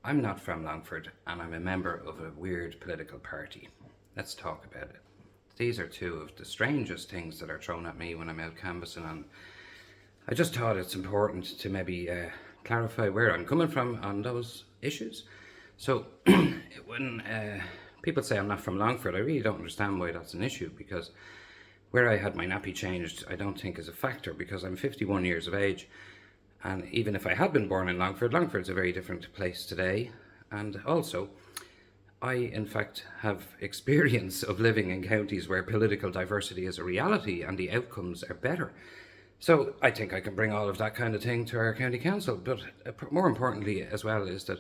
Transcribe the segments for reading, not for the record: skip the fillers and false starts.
I'm not from Longford and I'm a member of a weird political party. Let's talk about it. These are two of the strangest things that are thrown at me when I'm out canvassing, and I just thought it's important to maybe clarify where I'm coming from on those issues. So when people say I'm not from Longford, I really don't understand why that's an issue, because where I had my nappy changed I don't think is a factor, because I'm 51 years of age, and even if I had been born in Longford, Longford's a very different place today. And also, I in fact have experience of living in counties where political diversity is a reality and the outcomes are better. So I think I can bring all of that kind of thing to our county council. But more importantly as well is that,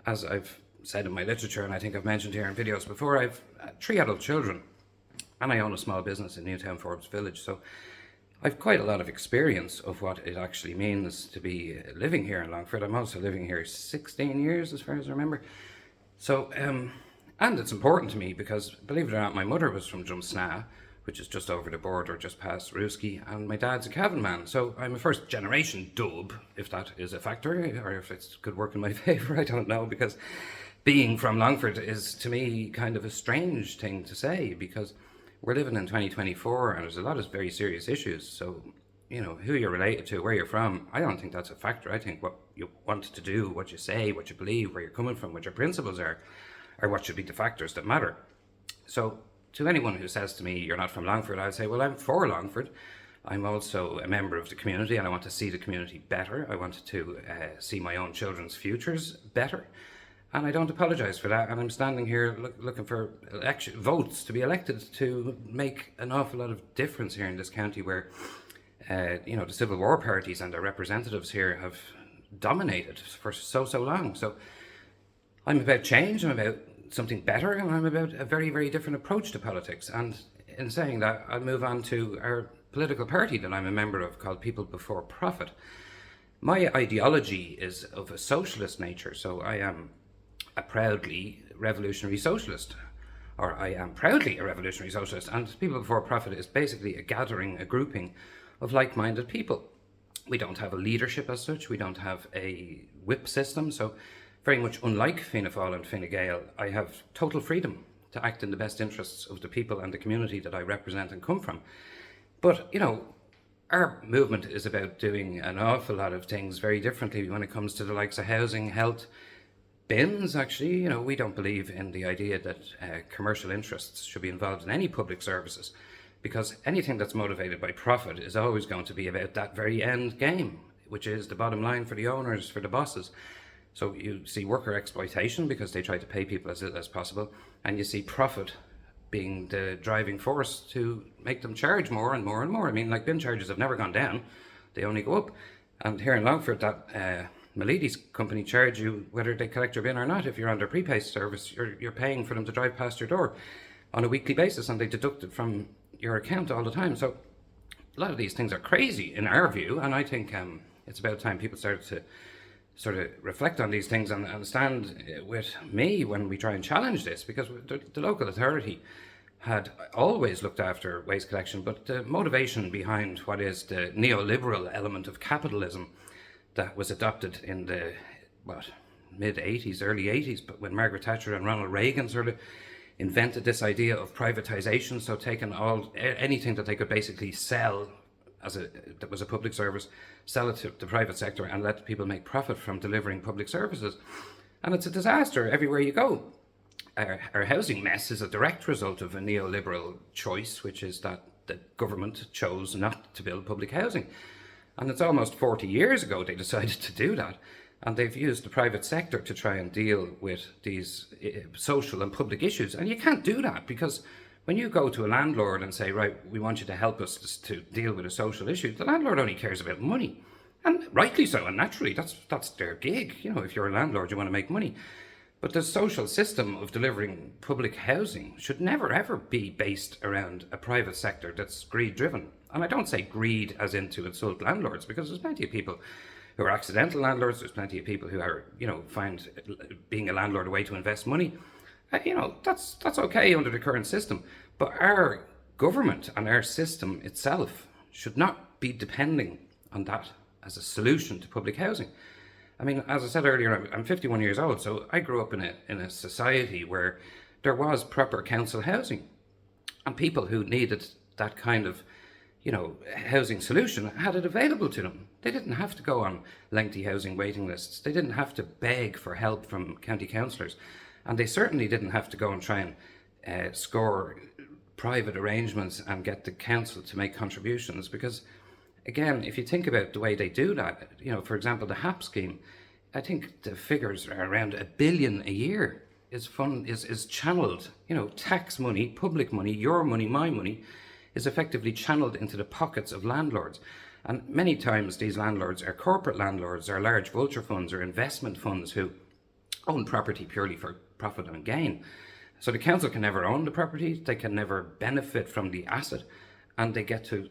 as I've said in my literature, and I think I've mentioned here in videos before, I've 3 adult children and I own a small business in Newtown Forbes Village. So I've quite a lot of experience of what it actually means to be living here in Longford. I'm also living here 16 years as far as I remember. So, and it's important to me because, believe it or not, my mother was from Drumsna, which is just over the border, just past Rooski, and my dad's a Cavan man. So I'm a first generation dub, if that is a factor, or if it could work in my favour, I don't know, because being from Longford is to me kind of a strange thing to say, because we're living in 2024 and there's a lot of very serious issues. So, you know, who you're related to, where you're from, I don't think that's a factor. I think what you want to do, what you say, what you believe, where you're coming from, what your principles are what should be the factors that matter. So to anyone who says to me, you're not from Longford, I'd say, well, I'm for Longford. I'm also a member of the community and I want to see the community better. I want to see my own children's futures better. And I don't apologise for that. And I'm standing here looking for votes to be elected to make an awful lot of difference here in this county where, you know, the Civil War parties and their representatives here have dominated for so long. So I'm about change, I'm about something better, and I'm about a very, very different approach to politics. And in saying that, I'll move on to our political party that I'm a member of, called People Before Profit. My ideology is of a socialist nature, so I am a proudly revolutionary socialist, or I am proudly a revolutionary socialist, and People Before Profit is basically a gathering, a grouping of like-minded people. We don't have a leadership as such, we don't have a whip system, so very much unlike Fianna Fáil and Fine Gael, I have total freedom to act in the best interests of the people and the community that I represent and come from. But, you know, our movement is about doing an awful lot of things very differently when it comes to the likes of housing, health, bins. Actually, you know, we don't believe in the idea that commercial interests should be involved in any public services, because anything that's motivated by profit is always going to be about that very end game, which is the bottom line for the owners, for the bosses. So you see worker exploitation because they try to pay people as little as possible, and you see profit being the driving force to make them charge more and more and more. I mean, like, bin charges have never gone down, they only go up. And here in Longford, that Milady's company charge you whether they collect your bin or not. If you're on their prepay service, you're paying for them to drive past your door on a weekly basis, and they deduct it from your account all the time. So a lot of these things are crazy in our view, and I think it's about time people started to sort of reflect on these things and stand with me when we try and challenge this, because the local authority had always looked after waste collection, but the motivation behind what is the neoliberal element of capitalism that was adopted in the mid-80s, early 80s, but when Margaret Thatcher and Ronald Reagan sort of invented this idea of privatization, so taking anything that they could basically sell that was a public service, sell it to the private sector and let people make profit from delivering public services. And it's a disaster everywhere you go. Our housing mess is a direct result of a neoliberal choice, which is that the government chose not to build public housing. And it's almost 40 years ago they decided to do that. And they've used the private sector to try and deal with these social and public issues. And you can't do that, because when you go to a landlord and say, right, we want you to help us to deal with a social issue, the landlord only cares about money. And rightly so, and naturally, that's their gig. You know, if you're a landlord, you want to make money. But the social system of delivering public housing should never, ever be based around a private sector that's greed-driven. And I don't say greed as in to insult landlords, because there's plenty of people who are accidental landlords, there's plenty of people who are, you know, find being a landlord a way to invest money. You know, that's okay under the current system. But our government and our system itself should not be depending on that as a solution to public housing. I mean, as I said earlier, I'm 51 years old, so I grew up in a society where there was proper council housing, and people who needed that kind of, housing solution had it available to them. They didn't have to go on lengthy housing waiting lists. They didn't have to beg for help from county councillors, and they certainly didn't have to go and try and score private arrangements and get the council to make contributions, because again, if you think about the way they do that, for example, the HAP scheme, I think the figures are around £1 billion a year is channeled, tax money, public money, your money, my money, is effectively channeled into the pockets of landlords. And many times these landlords are corporate landlords, or large vulture funds or investment funds who own property purely for profit and gain. So the council can never own the property, they can never benefit from the asset, and they get to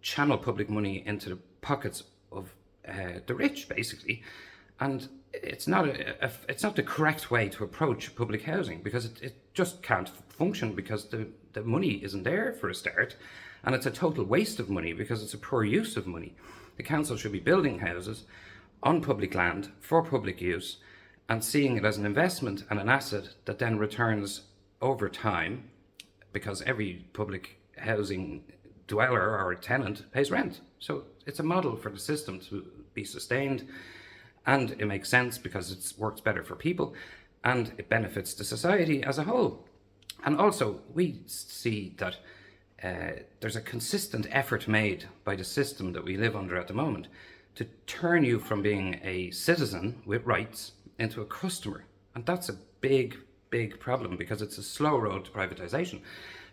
channel public money into the pockets of the rich, basically. And it's not the correct way to approach public housing, because it just can't function, because the money isn't there for a start, and it's a total waste of money because it's a poor use of money. The council should be building houses on public land for public use and seeing it as an investment and an asset that then returns over time, because every public housing dweller or tenant pays rent. So it's a model for the system to be sustained, and it makes sense because it works better for people and it benefits the society as a whole. And also, we see that there's a consistent effort made by the system that we live under at the moment to turn you from being a citizen with rights into a customer. And that's a big, big problem, because it's a slow road to privatisation.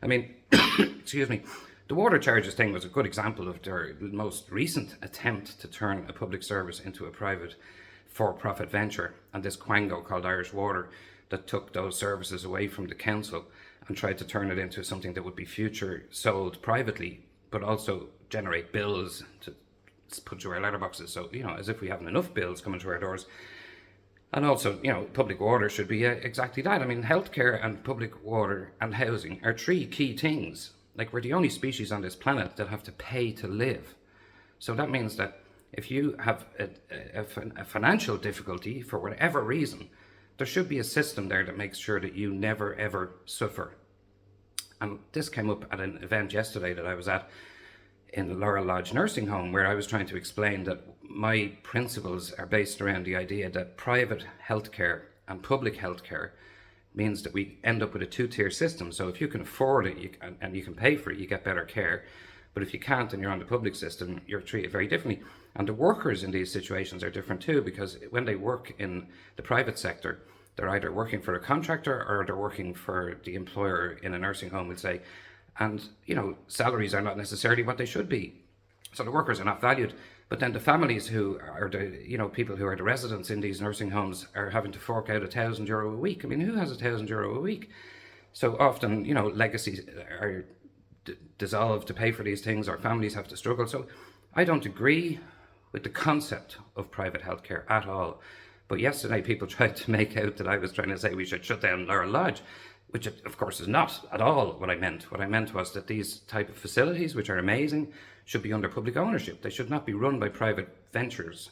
I mean, excuse me, the water charges thing was a good example of their most recent attempt to turn a public service into a private for-profit venture, and this quango called Irish Water that took those services away from the council and tried to turn it into something that would be future sold privately, but also generate bills to put through our letterboxes. So, as if we haven't enough bills coming to our doors. And also, public water should be exactly that. I mean, healthcare and public water and housing are three key things. Like, we're the only species on this planet that have to pay to live. So that means that if you have a financial difficulty for whatever reason, there should be a system there that makes sure that you never ever suffer. And this came up at an event yesterday that I was at in the Laurel Lodge nursing home, where I was trying to explain that my principles are based around the idea that private healthcare and public healthcare means that we end up with a two-tier system. So if you can afford it and you can pay for it, you get better care. But if you can't and you're on the public system, you're treated very differently. And the workers in these situations are different too, because when they work in the private sector, they're either working for a contractor or they're working for the employer in a nursing home, we'll say. And, salaries are not necessarily what they should be. So the workers are not valued. But then the families who are the, people who are the residents in these nursing homes are having to fork out €1,000 a week. I mean, who has €1,000 a week? So often, legacies are dissolved to pay for these things, or families have to struggle. So I don't agree with the concept of private healthcare at all. But yesterday people tried to make out that I was trying to say we should shut down Laurel Lodge, which of course is not at all what I meant. What I meant was that these type of facilities, which are amazing, should be under public ownership. They should not be run by private ventures.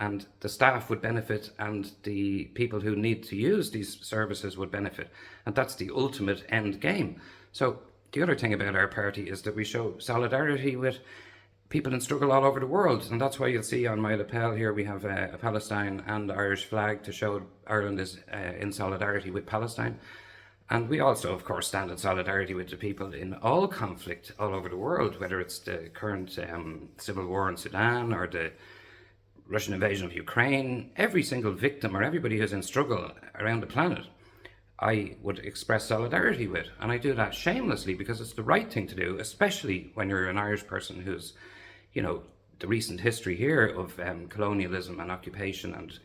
And the staff would benefit, and the people who need to use these services would benefit. And that's the ultimate end game. So the other thing about our party is that we show solidarity with people in struggle all over the world. And that's why you'll see on my lapel here we have a Palestine and Irish flag to show Ireland is in solidarity with Palestine. And we also, of course, stand in solidarity with the people in all conflict all over the world, whether it's the current civil war in Sudan or the Russian invasion of Ukraine. Every single victim or everybody who's in struggle around the planet, I would express solidarity with. And I do that shamelessly because it's the right thing to do, especially when you're an Irish person who's, the recent history here of colonialism and occupation and,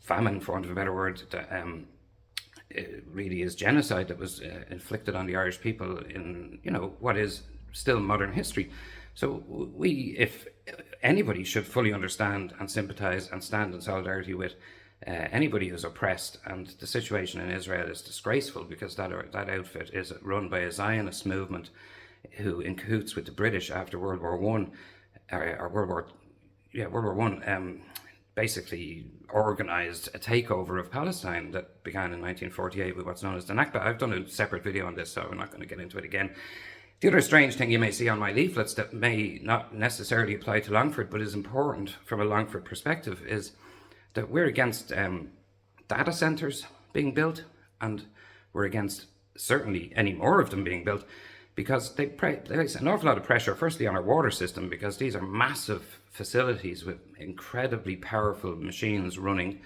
famine, for want of a better word, it really is genocide that was inflicted on the Irish people in, what is still modern history. So if anybody should fully understand and sympathise and stand in solidarity with anybody who's oppressed. And the situation in Israel is disgraceful, because that outfit is run by a Zionist movement who, in cahoots with the British after World War One, or World War One, basically organised a takeover of Palestine that began in 1948 with what's known as the Nakba. I've done a separate video on this, so we're not going to get into it again. The other strange thing you may see on my leaflets that may not necessarily apply to Longford, but is important from a Longford perspective, is that we're against data centres being built, and we're against certainly any more of them being built, because they place an awful lot of pressure, firstly, on our water system, because these are massive facilities with incredibly powerful machines running,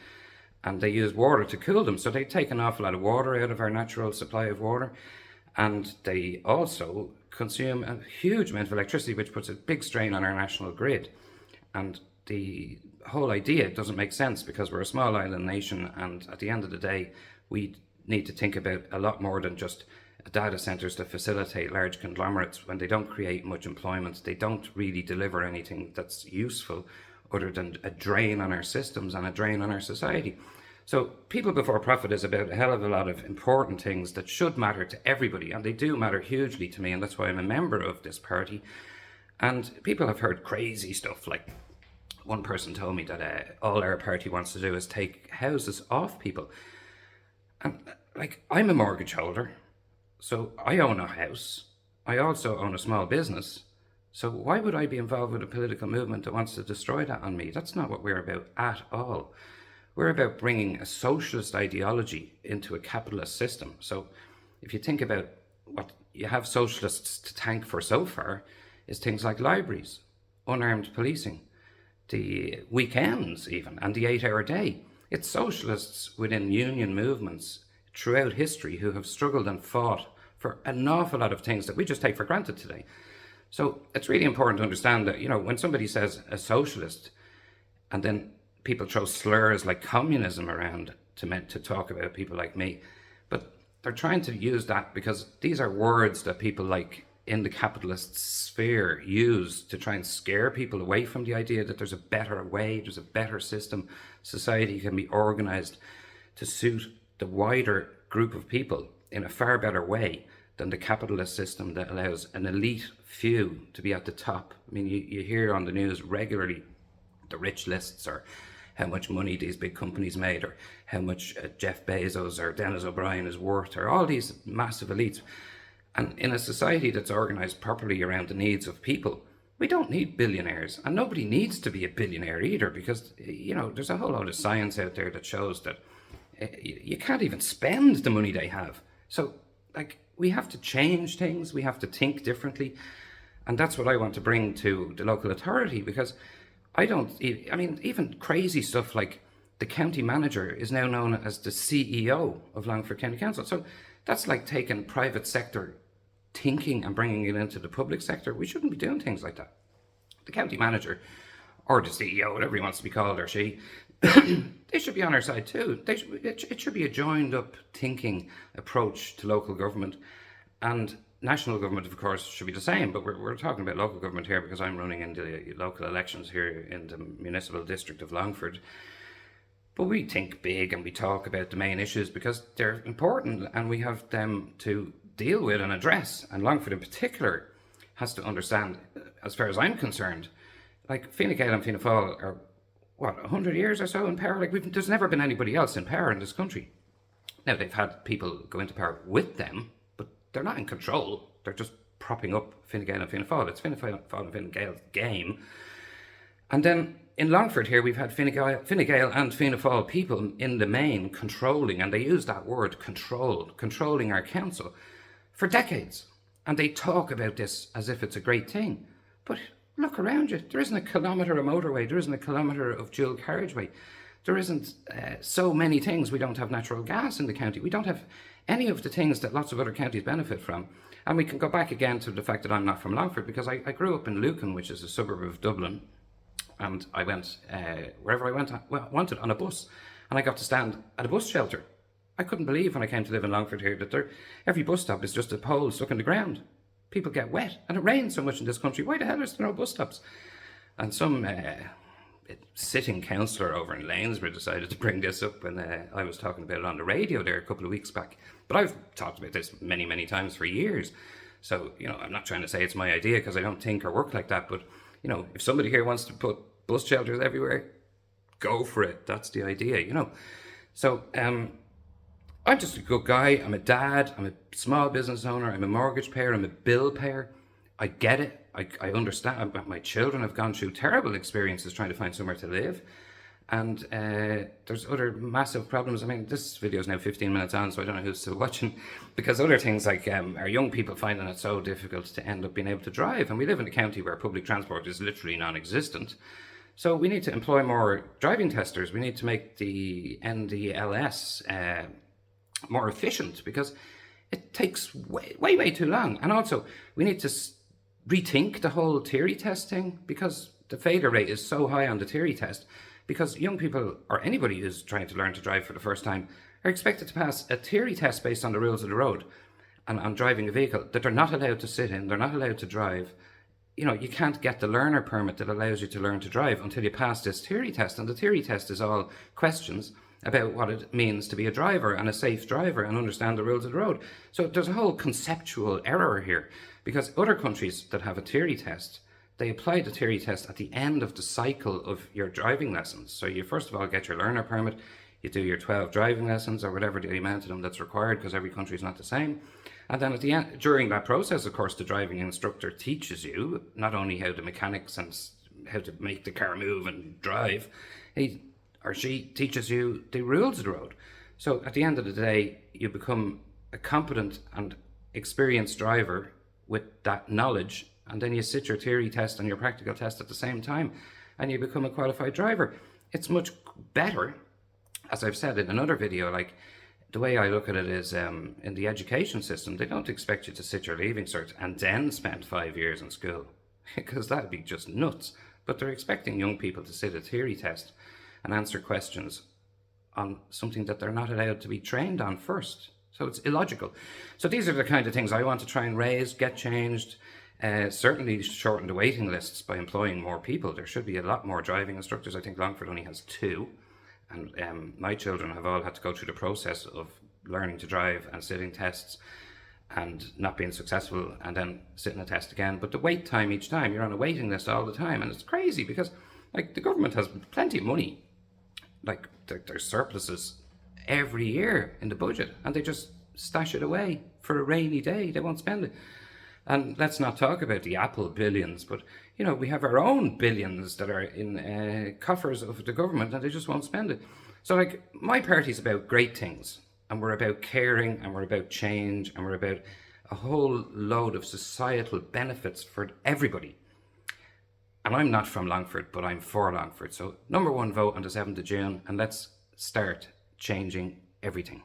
and they use water to cool them. So they take an awful lot of water out of our natural supply of water, and they also consume a huge amount of electricity, which puts a big strain on our national grid. And the whole idea doesn't make sense, because we're a small island nation, and at the end of the day, we need to think about a lot more than just data centres to facilitate large conglomerates. When they don't create much employment, they don't really deliver anything that's useful other than a drain on our systems and a drain on our society. So people before profit is about a hell of a lot of important things that should matter to everybody, and they do matter hugely to me, and that's why I'm a member of this party. And people have heard crazy stuff, like one person told me that all our party wants to do is take houses off people. And like, I'm a mortgage holder, so I own a house. I also own a small business. So why would I be involved with a political movement that wants to destroy that on me? That's not what we're about at all. We're about bringing a socialist ideology into a capitalist system. So if you think about what you have socialists to thank for so far, is things like libraries, unarmed policing, the weekends even, and the 8-hour day. It's socialists within union movements throughout history who have struggled and fought for an awful lot of things that we just take for granted today. So it's really important to understand that, you know, when somebody says a socialist, and then people throw slurs like communism around to talk about people like me, but they're trying to use that because these are words that people like in the capitalist sphere use to try and scare people away from the idea that there's a better way, there's a better system. Society can be organized to suit the wider group of people in a far better way than the capitalist system that allows an elite few to be at the top. I mean, you hear on the news regularly the rich lists, or how much money these big companies made, or how much Jeff Bezos or Dennis O'Brien is worth, or all these massive elites. And in a society that's organized properly around the needs of people, we don't need billionaires, and nobody needs to be a billionaire either, because, you know, there's a whole lot of science out there that shows that you can't even spend the money they have. So, like, we have to change things, we have to think differently, and that's what I want to bring to the local authority, because even crazy stuff like the county manager is now known as the CEO of Longford County Council. So that's like taking private sector thinking and bringing it into the public sector. We shouldn't be doing things like that. The county manager, or the CEO, whatever he wants to be called, or she, they should be on our side too. It should be a joined up thinking approach to local government, and national government, of course, should be the same. But we're talking about local government here because I'm running in the local elections here in the municipal district of Longford. But we think big and we talk about the main issues because they're important and we have them to deal with and address. And Longford in particular has to understand, as far as I'm concerned, like Fine Gael and Fianna Fáil are, 100 years or so in power? Like, there's never been anybody else in power in this country. Now, they've had people go into power with them, but they're not in control. They're just propping up Fine Gael and Fianna Fáil. It's Fianna Fáil and Fine Gael's game. And then in Longford here, we've had Fine Gael and Fianna Fáil people in the main controlling, and they use that word controlling our council for decades. And they talk about this as if it's a great thing. But look around you. There isn't a kilometre of motorway. There isn't a kilometre of dual carriageway. There isn't so many things. We don't have natural gas in the county. We don't have any of the things that lots of other counties benefit from. And we can go back again to the fact that I'm not from Longford, because I grew up in Lucan, which is a suburb of Dublin. And I went wherever I wanted on a bus. And I got to stand at a bus shelter. I couldn't believe when I came to live in Longford here that every bus stop is just a pole stuck in the ground. People get wet, and it rains so much in this country. Why the hell is there no bus stops? And some sitting councillor over in Lanesborough decided to bring this up when I was talking about it on the radio there a couple of weeks back. But I've talked about this many, many times for years. So, you know, I'm not trying to say it's my idea because I don't think or work like that. But, you know, if somebody here wants to put bus shelters everywhere, go for it. That's the idea, you know. So I'm just a good guy. I'm a dad. I'm a small business owner. I'm a mortgage payer. I'm a bill payer. I get it. I understand. My children have gone through terrible experiences trying to find somewhere to live. And there's other massive problems. I mean, this video is now 15 minutes on, so I don't know who's still watching. Because other things like our young people finding it so difficult to end up being able to drive. And we live in a county where public transport is literally non-existent. So we need to employ more driving testers. We need to make the NDLS more efficient, because it takes way too long. And also, we need to rethink the whole theory testing, because the failure rate is so high on the theory test, because young people, or anybody who's trying to learn to drive for the first time, are expected to pass a theory test based on the rules of the road and on driving a vehicle that they're not allowed to sit in, they're not allowed to drive. You know, you can't get the learner permit that allows you to learn to drive until you pass this theory test. And the theory test is all questions about what it means to be a driver and a safe driver and understand the rules of the road. So there's a whole conceptual error here, because other countries that have a theory test, they apply the theory test at the end of the cycle of your driving lessons. So you first of all get your learner permit, you do your 12 driving lessons or whatever the amount of them that's required, because every country is not the same. And then at the end, during that process, of course, the driving instructor teaches you not only how the mechanics and how to make the car move and drive, he or she teaches you the rules of the road. So at the end of the day, you become a competent and experienced driver with that knowledge, and then you sit your theory test and your practical test at the same time, and you become a qualified driver. It's much better, as I've said in another video. Like, the way I look at it is, in the education system, they don't expect you to sit your leaving cert and then spend 5 years in school, because that'd be just nuts. But they're expecting young people to sit a theory test and answer questions on something that they're not allowed to be trained on first. So it's illogical. So these are the kind of things I want to try and raise, get changed. Certainly shorten the waiting lists by employing more people. There should be a lot more driving instructors. I think Longford only has 2. And my children have all had to go through the process of learning to drive and sitting tests and not being successful and then sitting a test again. But the wait time each time, you're on a waiting list all the time. And it's crazy, because like, the government has plenty of money. Like, there's surpluses every year in the budget, and they just stash it away for a rainy day. They won't spend it. And let's not talk about the Apple billions, but, you know, we have our own billions that are in coffers of the government, and they just won't spend it. So, like, my party's about great things, and we're about caring, and we're about change, and we're about a whole load of societal benefits for everybody. And I'm not from Longford, but I'm for Longford. So, #1 vote on the 7th of June, and let's start changing everything.